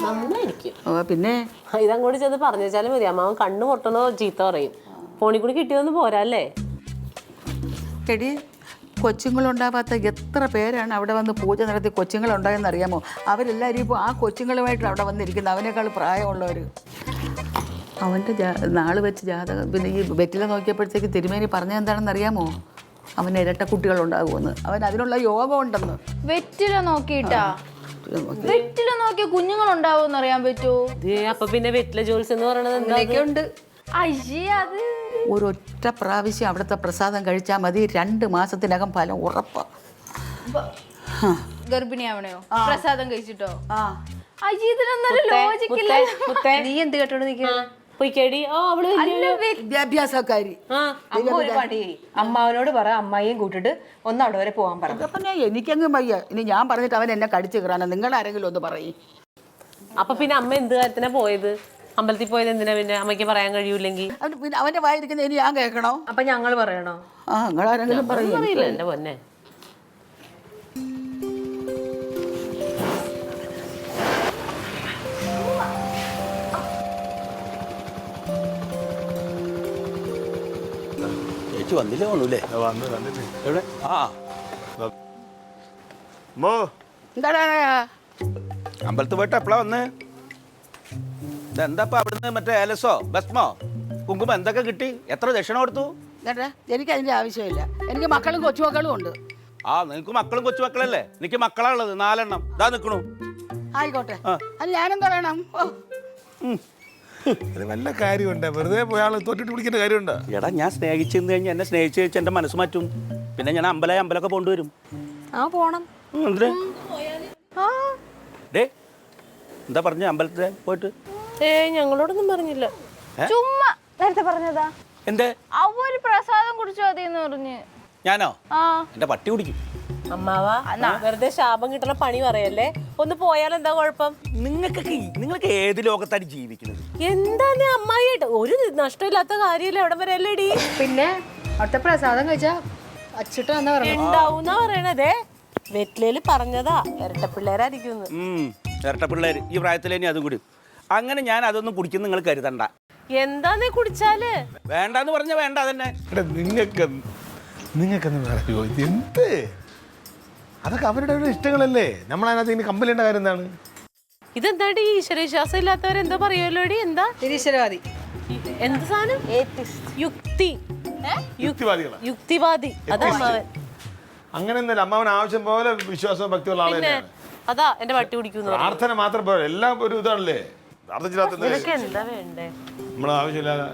നന്നായിരിക്കും. പിന്നെ ഇതങ്ങോട്ട് ചെന്ന് പറഞ്ഞാലും മതി. അമ്മാവൻ കണ്ണു പൊട്ടണോ ചീത്ത പറയും. ഫോണിൽ കൂടി കിട്ടിയതൊന്നും പോരാല്ലേ? എടി, കൊച്ചുങ്ങളുണ്ടാവാത്ത എത്ര പേരാണ് അവിടെ വന്ന് പൂജ നടത്തി കൊച്ചുങ്ങളുണ്ടായെന്ന് അറിയാമോ? അവരെല്ലാവരും ഇപ്പോൾ ആ കൊച്ചുങ്ങളുമായിട്ട് അവിടെ വന്നിരിക്കുന്നത്, അവനേക്കാൾ പ്രായമുള്ളവർ. അവൻ്റെ നാൾ വെച്ച് ജാതകം പിന്നെ ഈ വെറ്റില നോക്കിയപ്പോഴത്തേക്ക് തിരുമേനി പറഞ്ഞത് എന്താണെന്ന് അറിയാമോ? അവന് ഇരട്ട കുട്ടികളുണ്ടാകുമെന്ന്. അവൻ അതിനുള്ള യോഗം ഉണ്ടെന്ന്. വെറ്റില നോക്കിയിട്ടാ? വെറ്റില നോക്കിയ കുഞ്ഞുങ്ങളുണ്ടാവുമെന്ന് അറിയാൻ പറ്റുമോ? അപ്പൊ പിന്നെ വെറ്റില ജോൽസ് എന്ന് പറയണത് എന്തൊക്കെയുണ്ട്? അയ്യേ, അത് ഒരൊറ്റ പ്രാവശ്യം അവിടുത്തെ പ്രസാദം കഴിച്ചാൽ മതി, 2 മാസത്തിനകം ഫലം ഉറപ്പാ. ഗർഭിണിയാവണയോ പ്രസാദം കഴിച്ചിട്ടോ? അയ്യേ, ഇതിനൊന്നും ലോജിക്കില്ല. നീ എന്ത് കേട്ടോണ്ട് നിൽക്കുക? പൊയ്ക്കേടി. അവള് വിദ്യാഭ്യാസക്കാരി. അമ്മ ഒരു പണി, അമ്മാവനോട് പറ, അമ്മായിയും കൂട്ടിട്ട് ഒന്ന് അവിടെ വരെ പോകാൻ പറഞ്ഞു. അപ്പം എനിക്കങ്ങ് വയ്യ. ഇനി ഞാൻ പറഞ്ഞിട്ട് അവൻ എന്നെ കടിച്ചു കയറാനോ? നിങ്ങളാരെങ്കിലും ഒന്ന് പറയും. അപ്പൊ പിന്നെ അമ്മ എന്ത് കാര്യത്തിനാ പോയത്? അമ്പലത്തിൽ പോയത് എന്തിനാ? പിന്നെ അമ്മയ്ക്ക് പറയാൻ കഴിയൂലെങ്കിൽ പിന്നെ അവൻ്റെ വായിരിക്കുന്ന ഇനി ഞാൻ കേൾക്കണോ? അപ്പൊ ഞങ്ങൾ പറയണോ? നിങ്ങളാരെങ്കിലും പറയും. അറിയില്ല എന്റെ പൊന്നെ. വന്നില്ലേ വന്നൂല്ലേ? എവിടെ? അമ്പലത്തിൽ പോയിട്ട് എപ്പോഴാ വന്ന്? ഇതെന്താ അവിടുന്ന് മറ്റേ ഏലസോ ഭസ്മോ കുങ്കുമോ എന്തൊക്കെ കിട്ടി? എത്ര ദക്ഷിണ കൊടുത്തു? എനിക്ക് അതിന്റെ ആവശ്യമില്ല. എനിക്ക് മക്കളും കൊച്ചുമക്കളും ഉണ്ട്. നിനക്ക് മക്കളും കൊച്ചുമക്കളല്ലേ? എനിക്ക് മക്കളാണുള്ളത് 4 എണ്ണം. ഇതാ നിൽക്കണു. ആയിക്കോട്ടെ, അത് ഞാനെന്താ വേണം? വല്ല കാര്യമുണ്ട്? വെറുതെ പോയാൾ തോറ്റിട്ട് പിടിക്കേണ്ട കാര്യമുണ്ടോ? എടാ, ഞാൻ സ്നേഹിച്ചെന്ന് കഴിഞ്ഞാൽ എന്നെ സ്നേഹിച്ച് കഴിച്ച് എൻ്റെ മനസ്സ് മാറ്റും. പിന്നെ ഞാൻ അമ്പലമൊക്കെ കൊണ്ടുവരും. പോണം. ഡേ, എന്താ പറഞ്ഞ അമ്പലത്തിൽ പോയിട്ട്? ഞങ്ങളോടൊന്നും പറഞ്ഞില്ല. ചുമ്മാ നേരത്തെ പറഞ്ഞതാ. എന്തേ? അവര് പ്രസാദം കുടിച്ചു മതിയെന്ന് പറഞ്ഞ്. ഞാനോ? എന്റെ പട്ടി കുടിക്കും. അമ്മാവാ, വെറുതെ ശാപം കിട്ടണ പണി പറയല്ലേ. ഒന്ന് പോയാൽ എന്താ കുഴപ്പം? നിങ്ങൾക്ക് ഏത് ലോകത്താണ് ജീവിക്കുന്നത്? എന്താ അമ്മായിട്ട് ഒരു നഷ്ടമില്ലാത്ത കാര്യമല്ലേ എവിടെ വരെ അല്ലേടി? പിന്നെ അവിടുത്തെ പ്രസാദം കഴിച്ചാ അച്ചിട്ട് എന്നാ പറയുന്നത്? ഉണ്ടാവുന്നാ പറയണതേ. വെറ്റിലേല് പറഞ്ഞതാ ഇരട്ട പിള്ളേരായിരിക്കും. ഇരട്ട പിള്ളേര് ഈ പ്രായത്തിൽ ഇനി അതും കൂടി. അങ്ങനെ ഞാൻ അതൊന്നും കുടിക്കുന്ന നിങ്ങൾ കരുതണ്ട. എന്താന്നേ കുടിച്ചാല്? വേണ്ടെന്ന് പറഞ്ഞ വേണ്ട തന്നെ. നിങ്ങൾക്കെന്ന് പറയുമോ? എന്ത് അതൊക്കെ അവരുടെ ഇഷ്ടങ്ങളല്ലേ? നമ്മളതിനകത്ത് ഇനി കമ്പലിയുടെ കാര്യം എന്താണ്? ഇതെന്താടി ഈശ്വരവിശ്വാസം ഇല്ലാത്തവരെന്തോ പറയുമല്ലോടി? എന്താ നിരീശ്വരവാദി? എന്ത് സാധനം? യുക്തിവാദി. അതാ അമ്മാവൻ. അങ്ങനെയൊന്നുമില്ല. അമ്മാവൻ ആവശ്യം പോലെ വിശ്വാസവും ഭക്തിയുള്ള ആളെ തന്നെയാണ്. അതാ എന്റെ പട്ടി കുടിക്കുന്നു. പ്രാർത്ഥന മാത്രം പോലെ എല്ലാം ഒരു ഇതാണല്ലേ? എന്താ വേണ്ടേ? നമ്മളെ ആവശ്യമില്ലാതെ